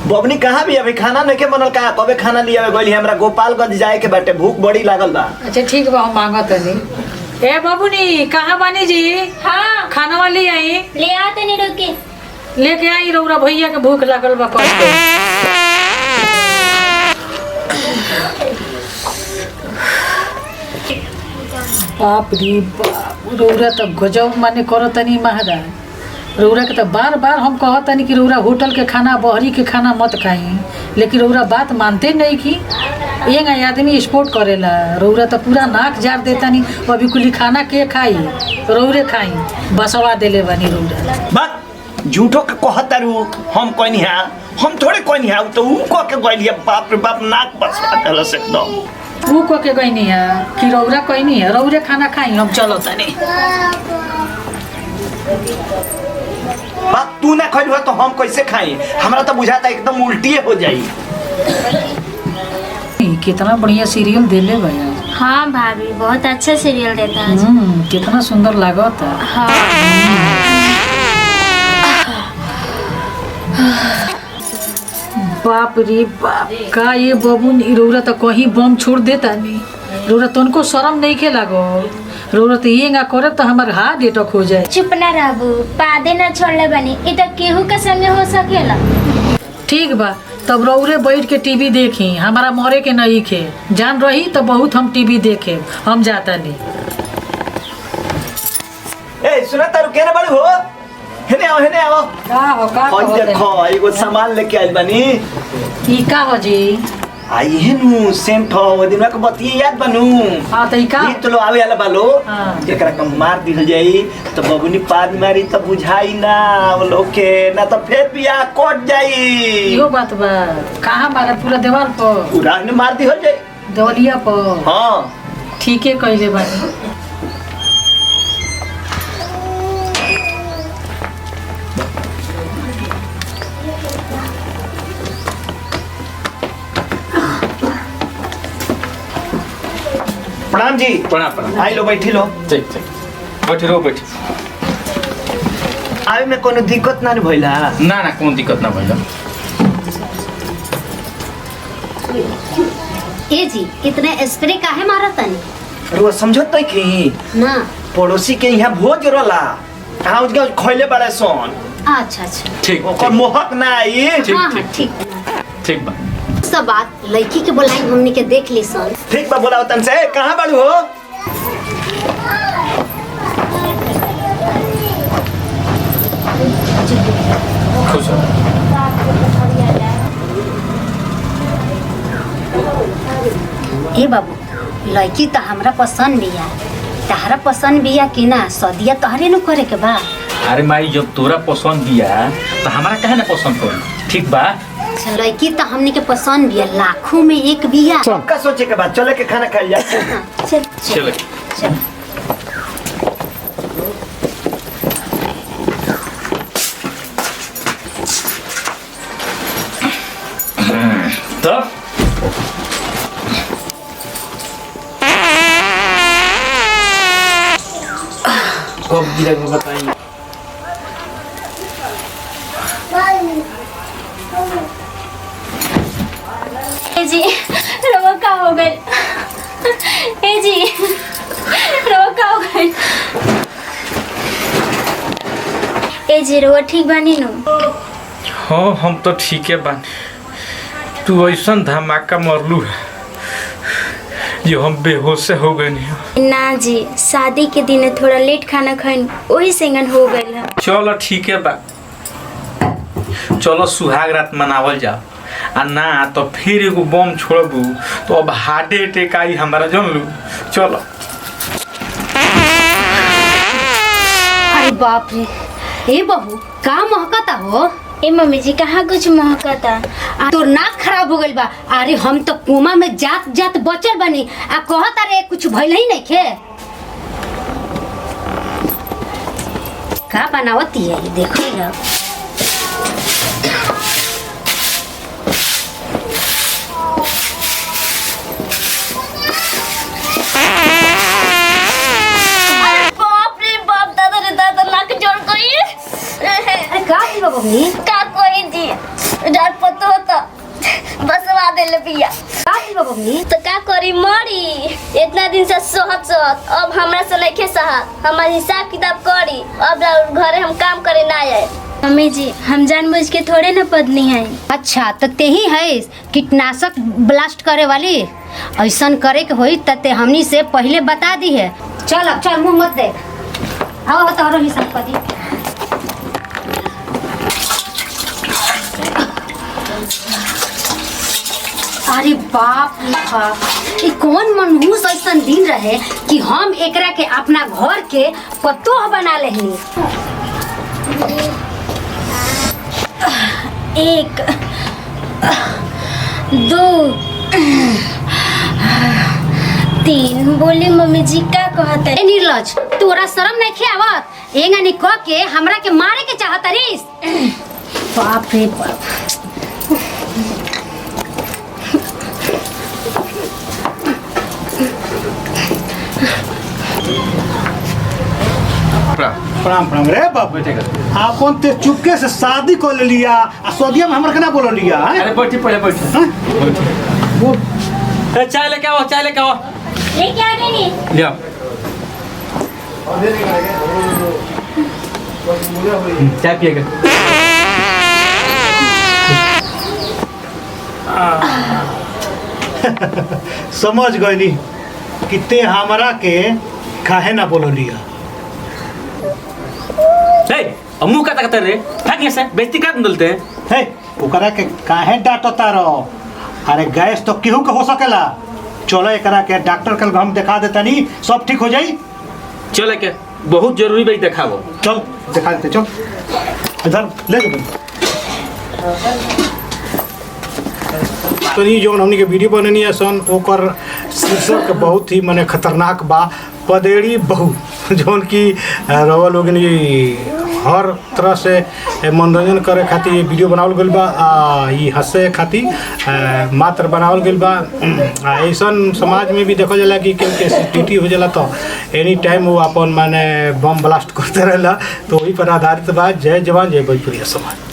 बबनी कहाँ भी अभी खाना नहीं के बनल का कबे खाना लिया गइल हमरा गोपालगंज जाए के बाटे भूख बड़ी लागल बा। अच्छा ठीक बा हम मांगत नहीं। ए बाबूनी कहाँ बानी जी? हाँ खाना वाली आई ले आते नहीं रुके लेके आई रौरा भैया के भूख लागल बा कब के। बाप रे बाप रौरा तो गजब माने करो तनी महाराज। रौरा के तो बार बार हम कहतनी कि रौरा होटल के खाना बहरी के खाना मत खाई, लेकिन रौरा बात मानते नहीं कि ये आदमी स्पोर्ट करेला। रौरा तो पूरा नाक जार देता नहीं। अभी कुली खाना के खाई रौरे खाई बसवा देले बनी रौरा। बात झूठो के कहतारू हम कोई नहीं है, हम थोड़े कोई नहीं है। तो ऊ को के गइल बाप रे बाप नाक बसवा देलस एकदम। वो को के गई नहीं है कि रौरा कोई नहीं है। रौरे खाना खाई हम चलो तनी। बात तू ना खइल हो तो हम कैसे खाई? हमरा तो बुझाता एकदम उल्टी हो जाई। कितना बढ़िया सीरियल देले भैया। हाँ भाभी बहुत अच्छा सीरियल देता है। कितना सुंदर लागत। हाँ बाप रे बाप का ये बबून रौरा तो कहीं बम छोड़ देता नहीं। रौरा तनको शर्म नहीं के लागो। रौरा तो ये करे तो हमार हार्ट अटैक हो जाए। चुप ना रहबू पादे ना छोड़ले बनी इ तो केहू के संगे हो सकेला। ठीक बा तब रौरे बैठ के टीवी देखी, हमारा मरे के नहीं खे। जान रही तो बहुत हम टीवी देखे। हम जाता नहीं। ए सुना तारू केने बड़ी हो? हेने आओ हेने आओ। का हो का और देखो एगो सामान लेके आइल बानी। ई का हो जी? आई है नु सेंट हो वो दिन के बतिए याद बनू। हां त ई का ई तो लो आवे वाला बालो। हां एकरा के मार दिल जाई तो बबुनी पाद मारी तो बुझाई ना वो लोग के ना तो फिर बियाह कट जाई। यो बात बा कहां मारे पूरा दीवार पर पूरा ने मार दी हो जाई दौलिया पर। हां ठीक है कहले बानी। प्रणाम जी। प्रणाम प्रणाम। आई लो बैठी लो। ठीक ठीक बैठी रहो बैठी। आवे में कोनो दिक्कत ना भइला? ना ना कोनो दिक्कत ना भइला। ए जी इतने स्प्रे काहे मारतनी? रुआ समझत नहीं कि ना पड़ोसी के यहाँ भोज रोला कहाँ उसका खैले बड़े सोन। अच्छा अच्छा ठीक ओकर मोहक ना आई। हाँ हाँ ठीक ठीक बा। सब बात लड़की के बोलाई हमनी के देख ली सन। ठीक बा बोला तन से कहाँ बाड़ू हो? खुश हो। ए बाबू लड़की तो हमरा पसंद बिया, तहरा पसंद बिया कि ना? सदिया तहरे न करे के बा। अरे माई जब तोरा पसंद बिया तो हमारा काहे ना पसंद करी? ठीक बा। अच्छा लड़की तो हमनी के पसंद बिया, लाखों में एक बिया। सबका सोचे के बाद चले के खाना खाई जा। हाँ, चल चल चल। तो कब गिरा के बताइए। ए जी रवा का हो गए? ए जी रवा का हो गए? ए जी रवा ठीक बानी नु? हाँ हम तो ठीक है बानी। तू ऐसा धमाका मरलू है जो हम बेहोश हो गए नहीं। ना जी शादी के दिन थोड़ा लेट खाना खाइन वही सेंगन हो गइल है। चलो ठीक है बा। चलो सुहाग रात मनावल जाओ। आ ना तो फिर एगो बम छोड़बू तो अब हार्ट अटैक आई हमारा जान लू। चलो। अरे बाप रे ए बहू का महकता हो? ए मम्मी जी कहाँ कुछ महकता? तोर नाक खराब हो गइल बा। अरे हम तो कोमा में जात जात बचल बनी आ कहत अरे कुछ भइल ही नहीं खे। का बनावती है ये देखो ना। बाप रे बाप दादा रे दादा नाक जोड़ गई। अरे का ही बबनी? का कोई जी डर पतो ले पिया बबनी तो का करी मरी इतना दिन से सोहत अब हमरा से नहीं सहा हमार हिसाब किताब करी अब घरे हम काम करे ना आए मम्मी जी हम जानबूझ के थोड़े ना पदनी है। अच्छा तो ते ही है कीटनाशक ब्लास्ट करे वाली ऐसा करे के होई तते हमनी से पहले बता दी है। चल अब चल मुंह मत देख आओ तोरो हिसाब कर दी। अरे बाप रे बाप ये कौन मनहूस ऐसा दिन रहे कि हम एकरा के अपना घर के पतोह बना लेनी। 1 2 3 बोली मम्मी जी का कहता ए निर्लज तोरा शर्म नहीं आवत एंगानी कह के हमरा के मारे के चाहत रिस। बाप रे बाप प्रणाम प्रणाम रे बाप आपन ते चुपके से शादी कर ले लिया आ सौदिया में हमरा केना बोल लिया है। अरे बैठी पहले बैठी बोल चाय लेके आओ लेके आ गई नी ले आओ चाय पिएगा समझ गई नी कि ते हमरा के काहे ना बोल लिया। मुंह का तकतर रे भाग से बेइज्जती कर बोलते हैं। हे ओकरा के काहे डांटता रहो। अरे गैस तो केहू के हो सकेला। चलो एकरा के डॉक्टर कल हम दिखा देता नी सब ठीक हो जाई। चले के बहुत जरूरी भाई दिखावो। चल दिखा देते चल इधर ले जा। तो ये जो हमनी के वीडियो बननी है सन ओकर शीर्षक बहुत ही माने खतरनाक बा पदेड़ी बहू जौन की रवा लोग हर तरह से मनोरंजन करे खातिर ये वीडियो बनावल गइल बा ये हंसे खातिर मात्र बनावल गइल बा। ऐसन समाज में भी देखा जाला कि केहू टीटी हो जाला तो एनी टाइम वो अपन माने बम ब्लास्ट करते रहेला तो वही पर आधारित बा। जय जवान जय भोजपुरी समाज।